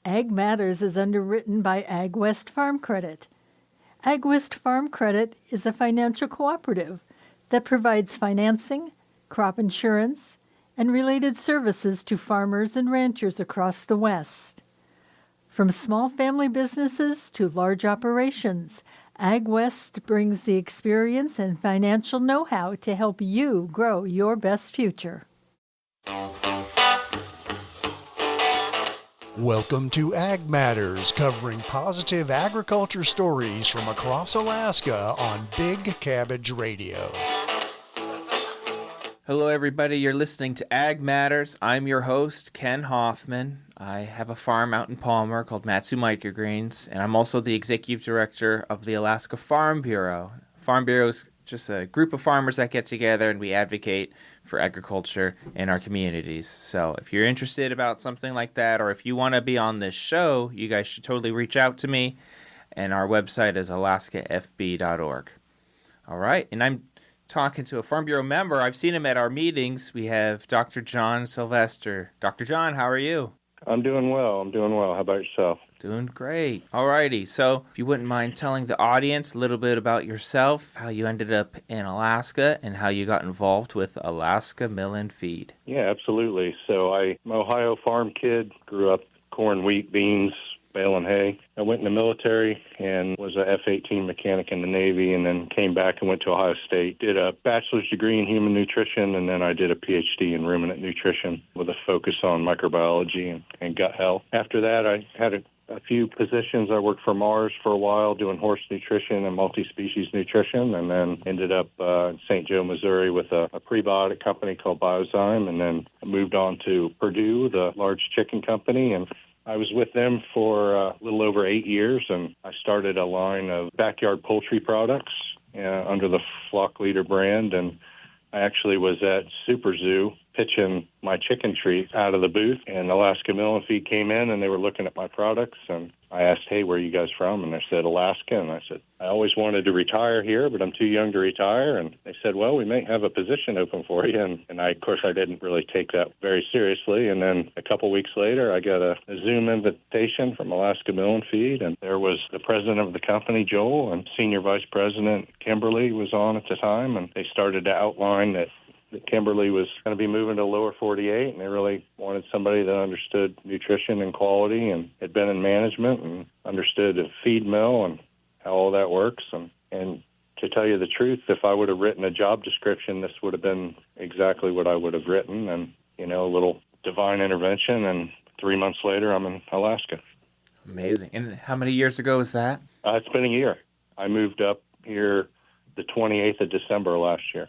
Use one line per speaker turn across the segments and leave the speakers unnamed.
Ag Matters is underwritten by Ag West Farm Credit. Ag West Farm Credit is a financial cooperative that provides financing, crop insurance, and related services to farmers and ranchers across the West. From small family businesses to large operations, Ag West brings the experience and financial know-how to help you grow your best future.
Welcome to Ag Matters, covering positive agriculture stories from across Alaska on Big Cabbage Radio.
Hello, everybody. You're listening to Ag Matters. I'm your host, Ken Hoffman. I have a farm out in Palmer called Matsu Microgreens, and I'm also the executive director of the Alaska Farm Bureau. Farm Bureau is just a group of farmers that get together and we advocate for agriculture in our communities. So if you're interested about something like that, or if you want to be on this show, you guys should totally reach out to me. And our website is alaskafb.org. All right. And I'm talking to a Farm Bureau member. I've seen him at our meetings. We have Dr. John Sylvester. Dr. John, how are you?
I'm doing well. How about yourself?
Doing great. All righty. So if you wouldn't mind telling the audience a little bit about yourself, how you ended up in Alaska, and how you got involved with Alaska Mill and Feed.
Yeah, absolutely. So I'm an Ohio farm kid, grew up corn, wheat, beans, baling hay. I went in the military and was a F-18 mechanic in the Navy, and then came back and went to Ohio State. Did a bachelor's degree in human nutrition, and then I did a PhD in ruminant nutrition with a focus on microbiology and gut health. After that, I had a few positions. I worked for Mars for a while doing horse nutrition and multi-species nutrition, and then ended up in St. Joe, Missouri with a prebiotic company called Biozyme, and then moved on to Purdue, the large chicken company, and I was with them for a little over 8 years, and I started a line of backyard poultry products under the Flock Leader brand, and I actually was at Super Zoo pitching my chicken treats out of the booth, and Alaska Mill and Feed came in, and they were looking at my products, and I asked, hey, where are you guys from? And they said, Alaska. And I said, I always wanted to retire here, but I'm too young to retire. And they said, well, we may have a position open for you. And of course, I didn't really take that very seriously. And then a couple weeks later, I got a Zoom invitation from Alaska Mill and Feed, and there was the president of the company, Joel, and senior vice president, Kimberly, was on at the time, and they started to outline that Kimberly was going to be moving to lower 48, and they really wanted somebody that understood nutrition and quality and had been in management and understood a feed mill and how all that works. And to tell you the truth, if I would have written a job description, this would have been exactly what I would have written, and, a little divine intervention, and 3 months later, I'm in Alaska.
Amazing. And how many years ago was that?
It's been a year. I moved up here the 28th of December last year.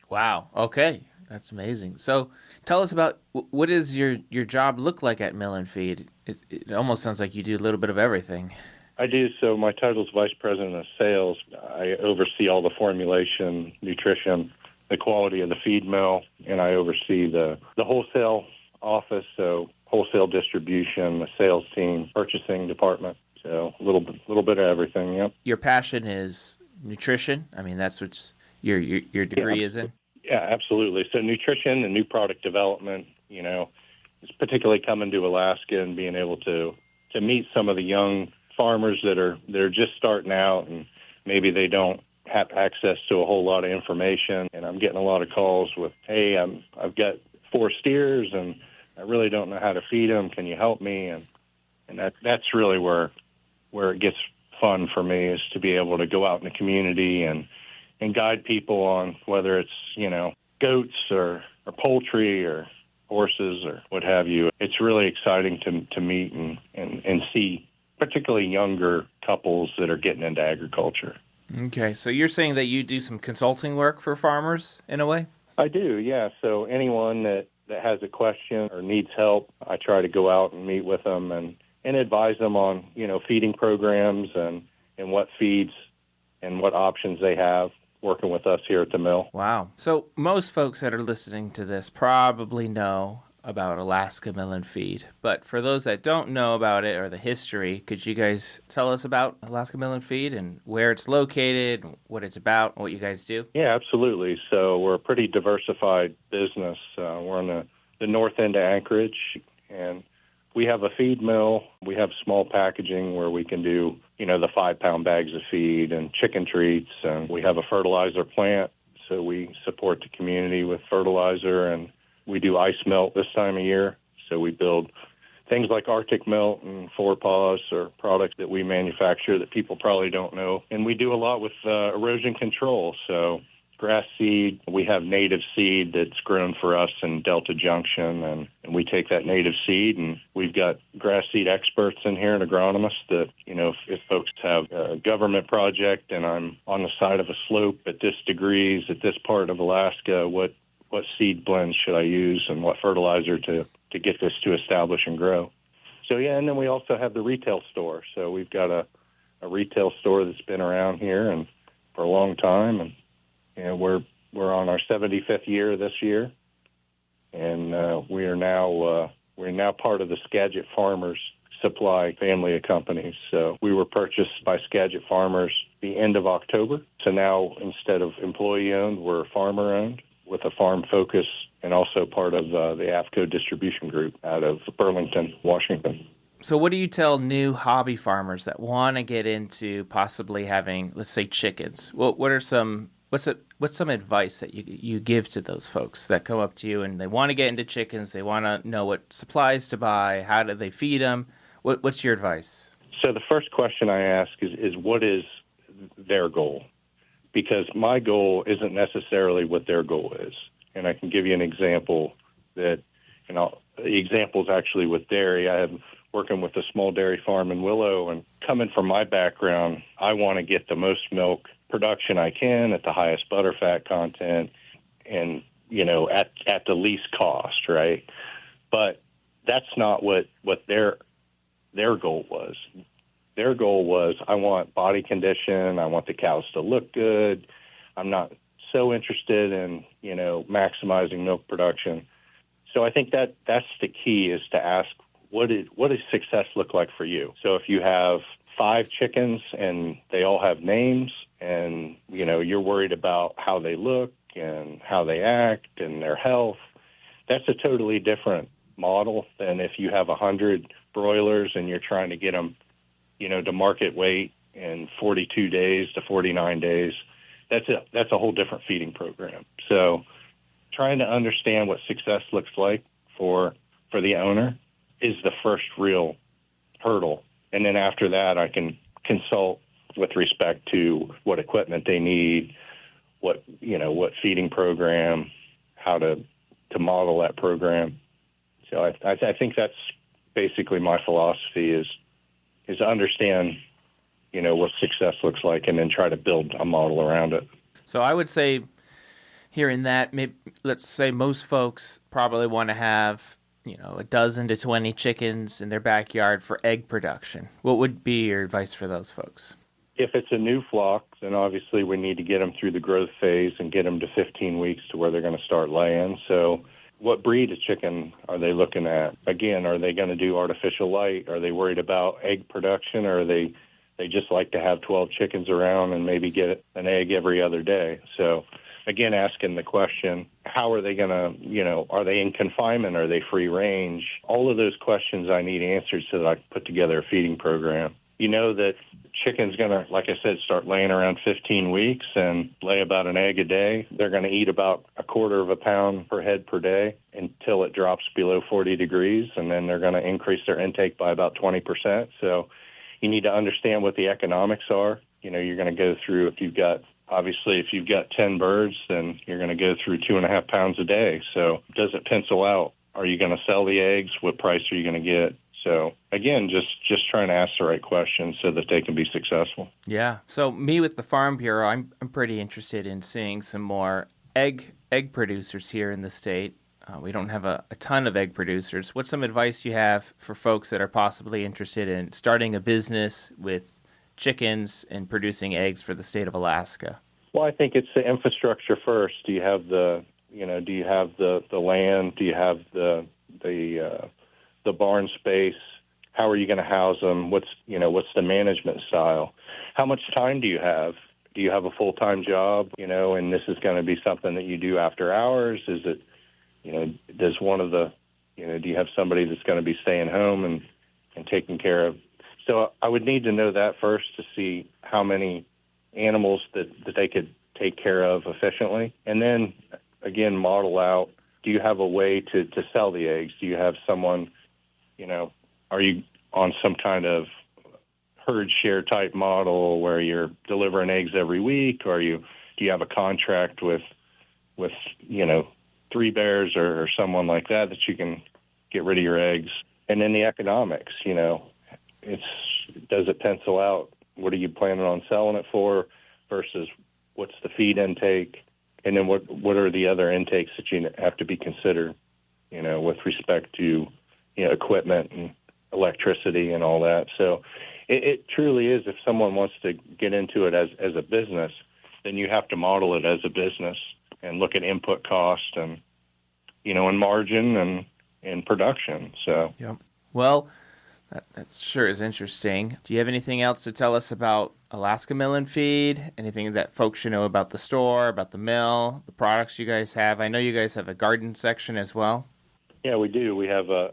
Wow. Okay. That's amazing. So tell us about what does your job look like at Mill and Feed? It almost sounds like you do a little bit of everything.
I do. So my title is Vice President of Sales. I oversee all the formulation, nutrition, the quality of the feed mill, and I oversee the wholesale office, so wholesale distribution, the sales team, purchasing department. So a little bit of everything, yep.
Your passion is nutrition? I mean, that's what your degree is in?
Yeah, absolutely. So nutrition and new product development, is particularly coming to Alaska and being able to meet some of the young farmers that are just starting out, and maybe they don't have access to a whole lot of information. And I'm getting a lot of calls with, hey, I've got 4 steers and I really don't know how to feed them. Can you help me? And that's really where it gets fun for me, is to be able to go out in the community and guide people on whether it's, goats or poultry or horses or what have you. It's really exciting to meet and see particularly younger couples that are getting into agriculture.
Okay, so you're saying that you do some consulting work for farmers in a way?
I do, yeah. So anyone that has a question or needs help, I try to go out and meet with them and advise them on, feeding programs and what feeds and what options they have working with us here at the mill.
Wow. So most folks that are listening to this probably know about Alaska Mill and Feed. But for those that don't know about it or the history, could you guys tell us about Alaska Mill and Feed and where it's located, what it's about, what you guys do?
Yeah, absolutely. So we're a pretty diversified business. We're on the north end of Anchorage, and We have a feed mill. We have small packaging where we can do, the 5-pound bags of feed and chicken treats. And we have a fertilizer plant, so we support the community with fertilizer. And we do ice melt this time of year. So we build things like Arctic melt and Four Paws or products that we manufacture that people probably don't know. And we do a lot with erosion control. So grass seed, we have native seed that's grown for us in Delta Junction, and we take that native seed, and we've got grass seed experts in here and agronomists that, if folks have a government project and I'm on the side of a slope at this degrees at this part of Alaska, what seed blends should I use and what fertilizer to get this to establish and grow. So, and then we also have the retail store. So we've got a retail store that's been around here and for a long time, and we're on our 75th year this year, and we're now part of the Skagit Farmers Supply family of companies. So we were purchased by Skagit Farmers the end of October. So now instead of employee-owned, we're farmer-owned with a farm focus, and also part of the AFCO distribution group out of Burlington, Washington.
So what do you tell new hobby farmers that want to get into possibly having, let's say, chickens? What's some advice that you give to those folks that come up to you and they want to get into chickens, they want to know what supplies to buy, how do they feed them? What's your advice?
So the first question I ask is what is their goal? Because my goal isn't necessarily what their goal is. And I can give you an example that, the example's actually with dairy. I have working with a small dairy farm in Willow, and coming from my background, I want to get the most milk production I can at the highest butter fat content and, at the least cost, right? But that's not what their goal was. Their goal was, I want body condition, I want the cows to look good. I'm not so interested in, maximizing milk production. So I think that's the key, is to ask, what does success look like for you? So if you have 5 chickens and they all have names, and, you're worried about how they look and how they act and their health, that's a totally different model than if you have 100 broilers and you're trying to get them, to market weight in 42 days to 49 days. That's a whole different feeding program. So trying to understand what success looks like for the owner is the first real hurdle. And then after that, I can consult with respect to what equipment they need, what feeding program, how to model that program. So I think that's basically my philosophy is to understand, what success looks like, and then try to build a model around it.
So I would say, hearing that, maybe, let's say most folks probably want to have, a dozen to 20 chickens in their backyard for egg production. What would be your advice for those folks?
If it's a new flock, then obviously we need to get them through the growth phase and get them to 15 weeks to where they're going to start laying. So what breed of chicken are they looking at? Again, are they going to do artificial light? Are they worried about egg production, or are they just like to have 12 chickens around and maybe get an egg every other day? So again, asking the question, how are they going to, are they in confinement? Are they free range? All of those questions I need answered so that I can put together a feeding program. That chicken's going to, like I said, start laying around 15 weeks and lay about an egg a day. They're going to eat about 1/4 pound per head per day until it drops below 40 degrees, and then they're going to increase their intake by about 20%. So you need to understand what the economics are. You're going to go through, if you've got 10 birds, then you're going to go through 2.5 pounds a day. So does it pencil out? Are you going to sell the eggs? What price are you going to get? So again, just trying to ask the right questions so that they can be successful.
Yeah. So me with the Farm Bureau, I'm pretty interested in seeing some more egg producers here in the state. We don't have a ton of egg producers. What's some advice you have for folks that are possibly interested in starting a business with chickens and producing eggs for the state of Alaska?
Well, I think it's the infrastructure first. Do you have the land? Do you have the barn space? How are you going to house them? What's the management style? How much time do you have? Do you have a full-time job, and this is going to be something that you do after hours? Is it, does one of the Do you have somebody that's going to be staying home and taking care of? So I would need to know that first to see how many animals that they could take care of efficiently. And then, again, model out, do you have a way to sell the eggs? Do you have someone, are you on some kind of herd share type model where you're delivering eggs every week? Or do you have a contract with 3 Bears or someone like that you can get rid of your eggs? And then the economics, does it pencil out? What are you planning on selling it for versus what's the feed intake? And then what are the other intakes that you have to be considered, with respect to, equipment and electricity and all that. So it truly is, if someone wants to get into it as a business, then you have to model it as a business and look at input cost and, and margin and production. So,
yep. Well, that sure is interesting. Do you have anything else to tell us about Alaska Mill and Feed? Anything that folks should know about the store, about the mill, the products you guys have? I know you guys have a garden section as well.
Yeah, we do. We have a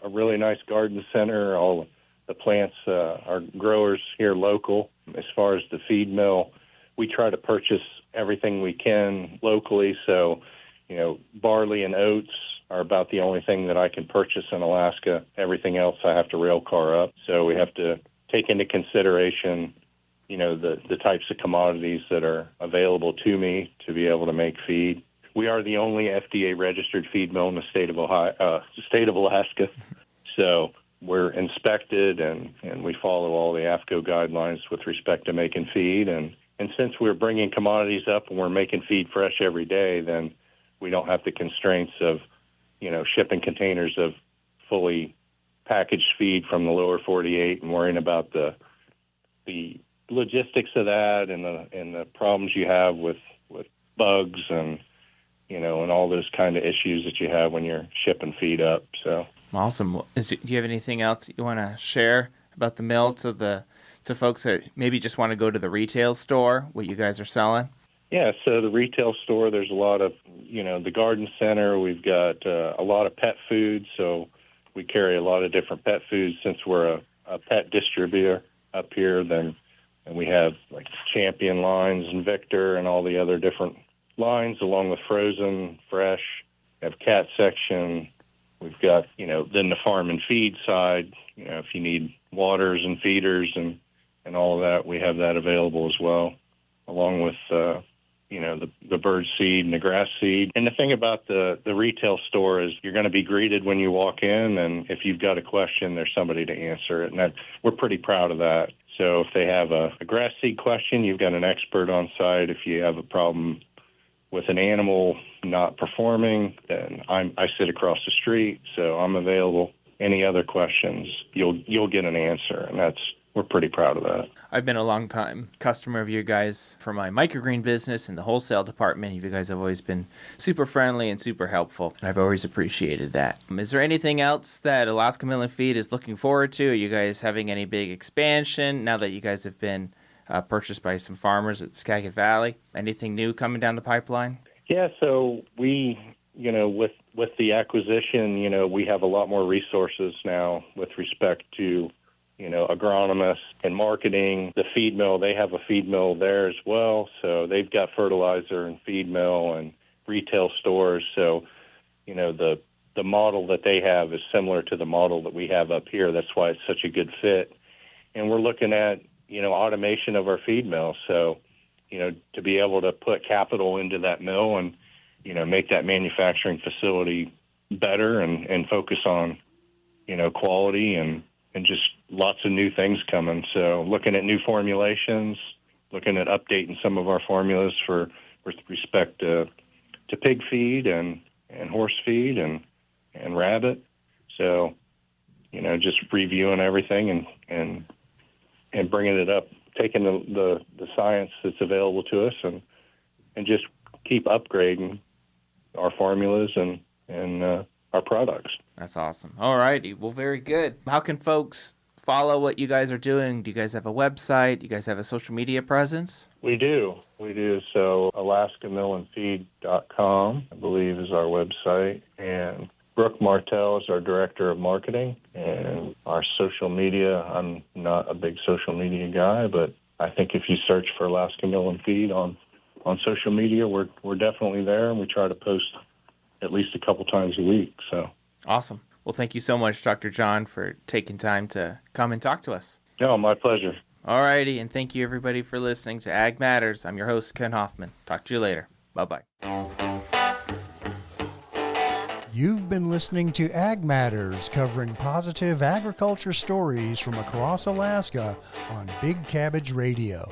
really nice garden center. All the plants are growers here local. As far as the feed mill, we try to purchase everything we can locally. So, barley and oats are about the only thing that I can purchase in Alaska. Everything else I have to rail car up. So we have to take into consideration, the types of commodities that are available to me to be able to make feed. We are the only FDA-registered feed mill in the state of Alaska. So we're inspected and we follow all the AFCO guidelines with respect to making feed. And since we're bringing commodities up and we're making feed fresh every day, then we don't have the constraints of, shipping containers of fully packaged feed from the lower 48 and worrying about the logistics of that and the problems you have with bugs and, and all those kind of issues that you have when you're shipping feed up. So
awesome. Do you have anything else you want to share about the mill to folks that maybe just want to go to the retail store, what you guys are selling?
Yeah, so the retail store, there's a lot of, the garden center, we've got a lot of pet food, so we carry a lot of different pet foods since we're a pet distributor up here. And we have like Champion lines and Victor and all the other different lines along with frozen, fresh, we have cat section. We've got, then the farm and feed side, if you need waters and feeders and all of that, we have that available as well, along with, the bird seed and the grass seed. And the thing about the retail store is you're going to be greeted when you walk in, and if you've got a question, there's somebody to answer it. And we're pretty proud of that. So if they have a grass seed question, you've got an expert on site. If you have a problem with an animal not performing, then I sit across the street, so I'm available. Any other questions, you'll get an answer, and we're pretty proud of that.
I've been a long time customer of you guys for my microgreen business in the wholesale department. You guys have always been super friendly and super helpful, and I've always appreciated that. Is there anything else that Alaska Mill and Feed is looking forward to? Are you guys having any big expansion now that you guys have been purchased by some farmers at Skagit Valley? Anything new coming down the pipeline?
Yeah, so we, with the acquisition, we have a lot more resources now with respect to agronomists and marketing. The feed mill, they have a feed mill there as well. So they've got fertilizer and feed mill and retail stores. So, the model that they have is similar to the model that we have up here. That's why it's such a good fit. And we're looking at, automation of our feed mill. So, to be able to put capital into that mill and, make that manufacturing facility better and focus on, quality and just lots of new things coming. So looking at new formulations, looking at updating some of our formulas with respect to pig feed and horse feed and rabbit. So, just reviewing everything and bringing it up, taking the science that's available to us and just keep upgrading our formulas and our products.
That's awesome. All righty. Well, very good. How can folks follow what you guys are doing? Do you guys have a website? Do you guys have a social media presence?
We do. So AlaskaMillandFeed.com, I believe, is our website. And Brooke Martell is our director of marketing, and our social media. I'm not a big social media guy, but I think if you search for Alaska Mill and Feed on social media, we're definitely there, and we try to post at least a couple times a week. So
Awesome. Well, thank you so much, Dr. John, for taking time to come and talk to us.
No, my pleasure.
All righty, and thank you everybody for listening to Ag Matters. I'm your host, Ken Hoffman. Talk to you later. Bye-bye.
You've been listening to Ag Matters, covering positive agriculture stories from across Alaska on Big Cabbage Radio.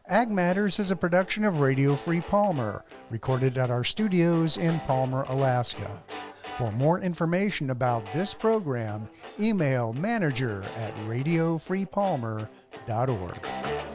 Ag Matters is a production of Radio Free Palmer, recorded at our studios in Palmer, Alaska. For more information about this program, email manager@radiofreepalmer.org.